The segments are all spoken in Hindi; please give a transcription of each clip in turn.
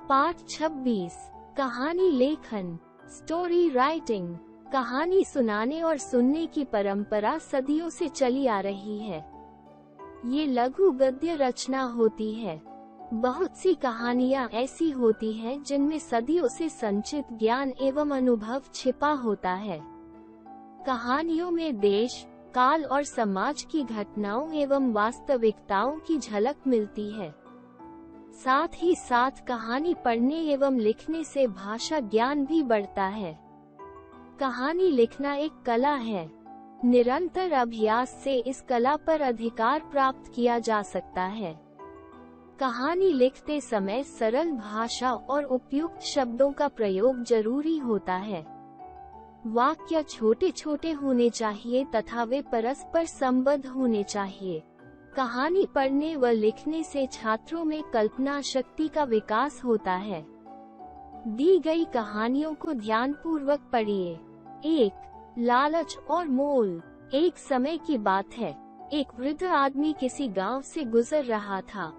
पाठ 26। कहानी लेखन, स्टोरी राइटिंग। कहानी सुनाने और सुनने की परंपरा सदियों से चली आ रही है। ये लघु गद्य रचना होती है। बहुत सी कहानियाँ ऐसी होती हैं जिनमें सदियों से संचित ज्ञान एवं अनुभव छिपा होता है। कहानियों में देश, काल और समाज की घटनाओं एवं वास्तविकताओं की झलक मिलती है। साथ ही साथ कहानी पढ़ने एवं लिखने से भाषा ज्ञान भी बढ़ता है। कहानी लिखना एक कला है। निरंतर अभ्यास से इस कला पर अधिकार प्राप्त किया जा सकता है। कहानी लिखते समय सरल भाषा और उपयुक्त शब्दों का प्रयोग जरूरी होता है। वाक्य छोटे छोटे होने चाहिए तथा वे परस्पर संबद्ध होने चाहिए। कहानी पढ़ने व लिखने से छात्रों में कल्पना शक्ति का विकास होता है। दी गई कहानियों को ध्यानपूर्वक पढ़िए। 1. लालच और मोल। एक समय की बात है, एक वृद्ध आदमी किसी गांव से गुजर रहा था।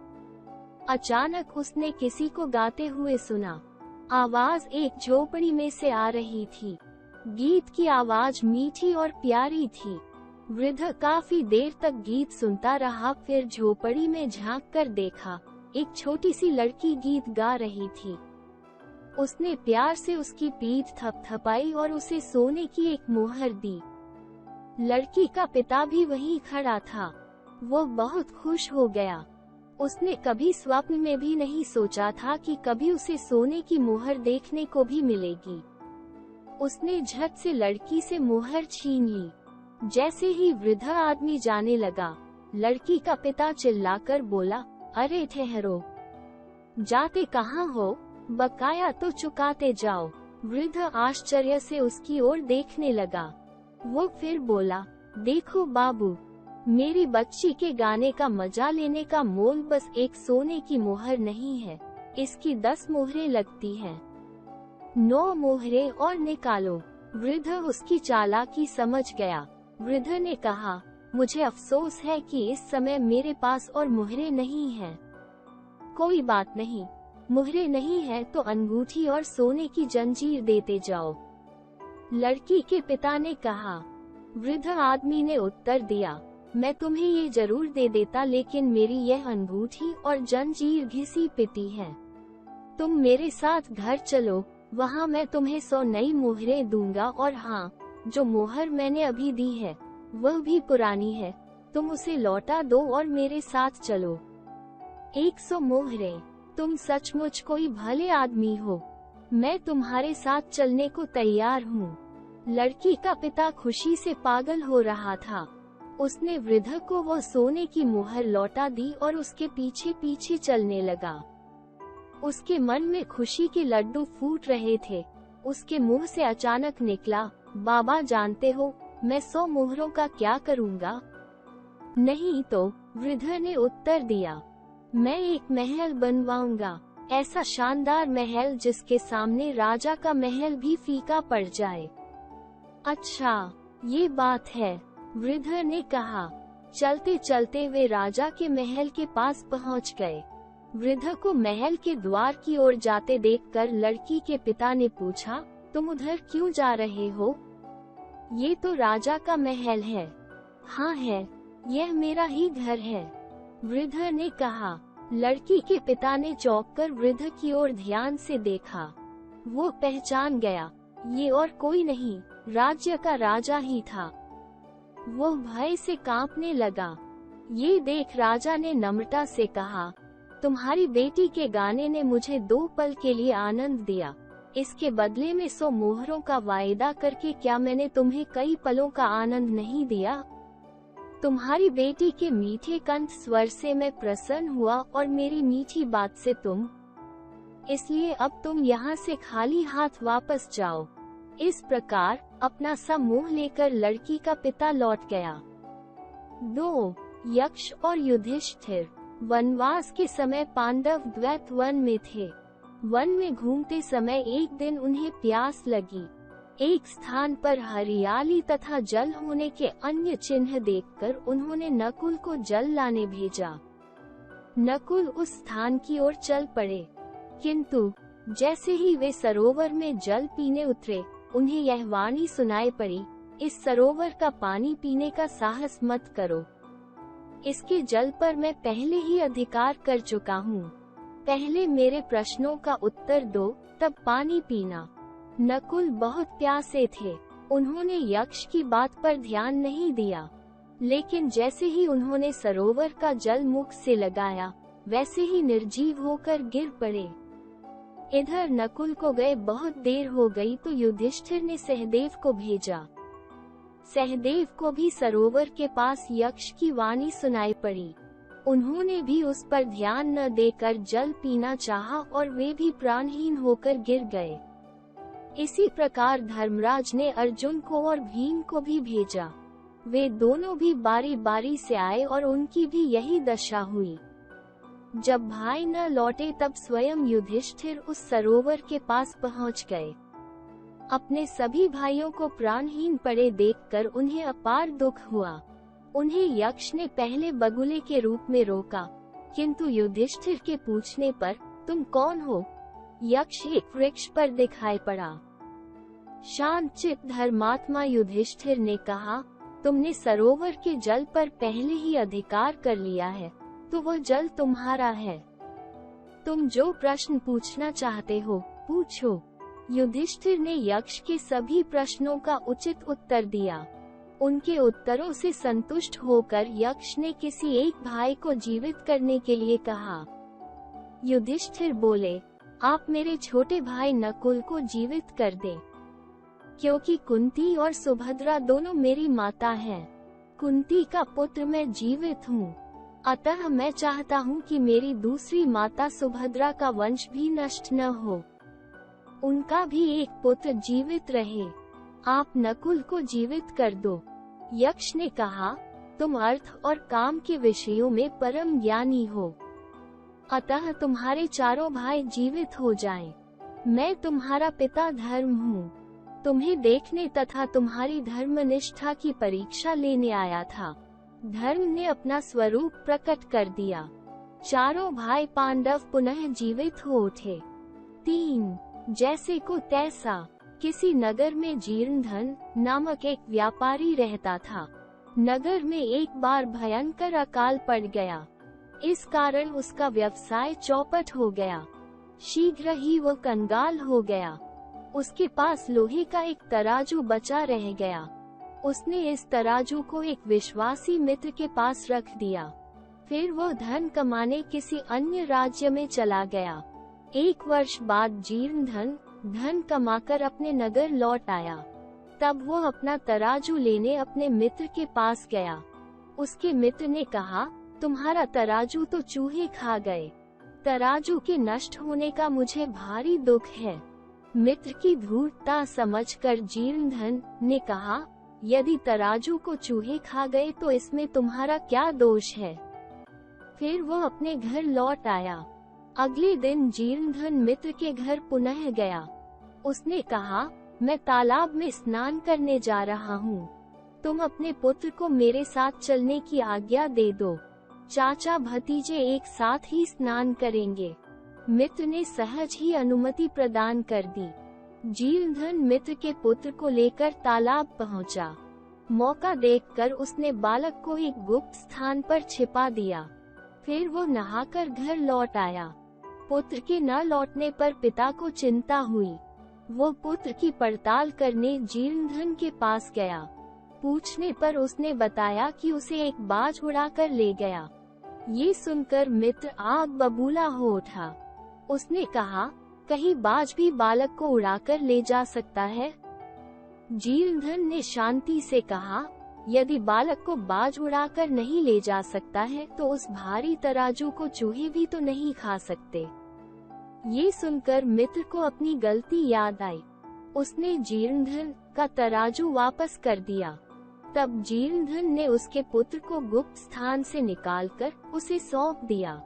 अचानक उसने किसी को गाते हुए सुना। आवाज एक झोपड़ी में से आ रही थी। गीत की आवाज मीठी और प्यारी थी। वृद्ध काफी देर तक गीत सुनता रहा, फिर झोपड़ी में झांक कर देखा, एक छोटी सी लड़की गीत गा रही थी। उसने प्यार से उसकी पीठ थपथपाई और उसे सोने की एक मोहर दी। लड़की का पिता भी वहीं खड़ा था। वो बहुत खुश हो गया। उसने कभी स्वप्न में भी नहीं सोचा था कि कभी उसे सोने की मोहर देखने को भी मिलेगी। उसने झट से लड़की से मोहर छीन ली। जैसे ही वृद्ध आदमी जाने लगा, लड़की का पिता चिल्लाकर बोला, अरे ठहरो, जाते कहाँ हो? बकाया तो चुकाते जाओ। वृद्ध आश्चर्य से उसकी ओर देखने लगा। वो फिर बोला, देखो बाबू, मेरी बच्ची के गाने का मजा लेने का मोल बस एक सोने की मोहर नहीं है, इसकी 10 मोहरें लगती हैं। 9 मोहरें और निकालो। वृद्ध उसकी चालाकी समझ गया। वृद्ध ने कहा, मुझे अफसोस है कि इस समय मेरे पास और मोहरें नहीं हैं। कोई बात नहीं, मोहरें नहीं है तो अंगूठी और सोने की जंजीर देते जाओ। लड़की के पिता ने कहा। वृद्ध आदमी ने उत्तर दिया, मैं तुम्हें ये जरूर दे देता, लेकिन मेरी यह अंगूठी और जंजीर घिसी पिटी है। तुम मेरे साथ घर चलो, वहाँ मैं तुम्हें 100 नई मोहरें दूंगा, और हाँ, जो मोहर मैंने अभी दी है वह भी पुरानी है, तुम उसे लौटा दो और मेरे साथ चलो। 100 मोहरें। तुम सचमुच कोई भले आदमी हो, मैं तुम्हारे साथ चलने को तैयार हूँ। लड़की का पिता खुशी से पागल हो रहा था। उसने वृद्ध को वो सोने की मोहर लौटा दी और उसके पीछे पीछे चलने लगा। उसके मन में खुशी के लड्डू फूट रहे थे। उसके मुंह से अचानक निकला, बाबा जानते हो, मैं 100 मोहरों का क्या करूँगा? नहीं तो, वृद्ध ने उत्तर दिया, मैं एक महल बनवाऊंगा, ऐसा शानदार महल जिसके सामने राजा का महल भी फीका पड़ जाए। अच्छा, ये बात है, वृद्ध ने कहा। चलते चलते वे राजा के महल के पास पहुंच गए। वृद्ध को महल के द्वार की ओर जाते देखकर लड़की के पिता ने पूछा, तुम उधर क्यों जा रहे हो? ये तो राजा का महल है। हाँ है, यह मेरा ही घर है, वृद्ध ने कहा। लड़की के पिता ने चौंक कर वृद्ध की ओर ध्यान से देखा। वो पहचान गया, ये और कोई नहीं, राज्य का राजा ही था। वो भय से कांपने लगा। ये देख राजा ने नम्रता से कहा, तुम्हारी बेटी के गाने ने मुझे 2 पल के लिए आनंद दिया। इसके बदले में 100 मोहरों का वायदा करके क्या मैंने तुम्हें कई पलों का आनंद नहीं दिया? तुम्हारी बेटी के मीठे कंठ स्वर से मैं प्रसन्न हुआ और मेरी मीठी बात से तुम, इसलिए अब तुम यहाँ से खाली हाथ वापस जाओ। इस प्रकार अपना सा मुंह लेकर लड़की का पिता लौट गया। 2. यक्ष और युधिष्ठिर। वनवास के समय पांडव द्वैत वन में थे। वन में घूमते समय एक दिन उन्हें प्यास लगी। एक स्थान पर हरियाली तथा जल होने के अन्य चिन्ह देखकर उन्होंने नकुल को जल लाने भेजा। नकुल उस स्थान की ओर चल पड़े। किंतु जैसे ही वे सरोवर में जल पीने उतरे, उन्हें यह वाणी सुनाई पड़ी, इस सरोवर का पानी पीने का साहस मत करो। इसके जल पर मैं पहले ही अधिकार कर चुका हूँ। पहले मेरे प्रश्नों का उत्तर दो, तब पानी पीना। नकुल बहुत प्यासे थे। उन्होंने यक्ष की बात पर ध्यान नहीं दिया, लेकिन जैसे ही उन्होंने सरोवर का जल मुख से लगाया, वैसे ही निर्जीव होकर गिर पड़े। इधर नकुल को गए बहुत देर हो गई तो युधिष्ठिर ने सहदेव को भेजा। सहदेव को भी सरोवर के पास यक्ष की वाणी सुनाई पड़ी। उन्होंने भी उस पर ध्यान न देकर जल पीना चाहा और वे भी प्राणहीन होकर गिर गए। इसी प्रकार धर्मराज ने अर्जुन को और भीम को भी भेजा। वे दोनों भी बारी बारी से आए और उनकी भी यही दशा हुई। जब भाई न लौटे तब स्वयं युधिष्ठिर उस सरोवर के पास पहुंच गए। अपने सभी भाइयों को प्राणहीन पड़े देखकर उन्हें अपार दुख हुआ। उन्हें यक्ष ने पहले बगुले के रूप में रोका, किंतु युधिष्ठिर के पूछने पर तुम कौन हो, यक्ष एक वृक्ष पर दिखाई पड़ा। शांतचित्त धर्मात्मा युधिष्ठिर ने कहा, तुमने सरोवर के जल पर पहले ही अधिकार कर लिया है, तो वह जल तुम्हारा है। तुम जो प्रश्न पूछना चाहते हो पूछो। युधिष्ठिर ने यक्ष के सभी प्रश्नों का उचित उत्तर दिया। उनके उत्तरों से संतुष्ट होकर यक्ष ने किसी एक भाई को जीवित करने के लिए कहा। युधिष्ठिर बोले, आप मेरे छोटे भाई नकुल को जीवित कर दें, क्योंकि कुंती और सुभद्रा दोनों मेरी माता हैं। कुंती का पुत्र मैं जीवित हूँ, अतः मैं चाहता हूँ कि मेरी दूसरी माता सुभद्रा का वंश भी नष्ट न हो, उनका भी एक पुत्र जीवित रहे। आप नकुल को जीवित कर दो। यक्ष ने कहा, तुम अर्थ और काम के विषयों में परम ज्ञानी हो, अतः तुम्हारे चारों भाई जीवित हो जाएं। मैं तुम्हारा पिता धर्म हूँ, तुम्हें देखने तथा तुम्हारी धर्मनिष्ठा की परीक्षा लेने आया था। धर्म ने अपना स्वरूप प्रकट कर दिया। चारों भाई पांडव पुनः जीवित हो उठे। 3 जैसे को तैसा। किसी नगर में जीर्णधन नामक एक व्यापारी रहता था। नगर में एक बार भयंकर अकाल पड़ गया। इस कारण उसका व्यवसाय चौपट हो गया। शीघ्र ही वो कंगाल हो गया। उसके पास लोहे का एक तराजू बचा रह गया। उसने इस तराजू को एक विश्वासी मित्र के पास रख दिया। फिर वो धन कमाने किसी अन्य राज्य में चला गया। 1 वर्ष बाद जीर्णधन धन कमाकर अपने नगर लौट आया। तब वो अपना तराजू लेने अपने मित्र के पास गया। उसके मित्र ने कहा, तुम्हारा तराजू तो चूहे खा गए। तराजू के नष्ट होने का मुझे भारी दुख है। मित्र की धूर्तता समझकर जीर्णधन ने कहा, यदि तराजू को चूहे खा गए तो इसमें तुम्हारा क्या दोष है। फिर वो अपने घर लौट आया। अगले दिन जीर्णधन मित्र के घर पुनः गया। उसने कहा, मैं तालाब में स्नान करने जा रहा हूँ, तुम अपने पुत्र को मेरे साथ चलने की आज्ञा दे दो। चाचा भतीजे एक साथ ही स्नान करेंगे। मित्र ने सहज ही अनुमति प्रदान कर दी। जीर्णधन मित्र के पुत्र को लेकर तालाब पहुँचा। मौका देखकर उसने बालक को एक गुप्त स्थान पर छिपा दिया। फिर वो नहाकर घर लौट आया। पुत्र के न लौटने पर पिता को चिंता हुई। वो पुत्र की पड़ताल करने जीर्णधन के पास गया। पूछने पर उसने बताया कि उसे एक बाज उड़ाकर ले गया। ये सुनकर मित्र आग बबूला हो उठा। उसने कहा, कहीं बाज भी बालक को उड़ाकर ले जा सकता है? जीर्णधन ने शांति से कहा, यदि बालक को बाज उड़ाकर नहीं ले जा सकता है तो उस भारी तराजू को चूहे भी तो नहीं खा सकते। ये सुनकर मित्र को अपनी गलती याद आई। उसने जीर्णधन का तराजू वापस कर दिया। तब जीर्णधन ने उसके पुत्र को गुप्त स्थान से निकालकर उसे सौंप दिया।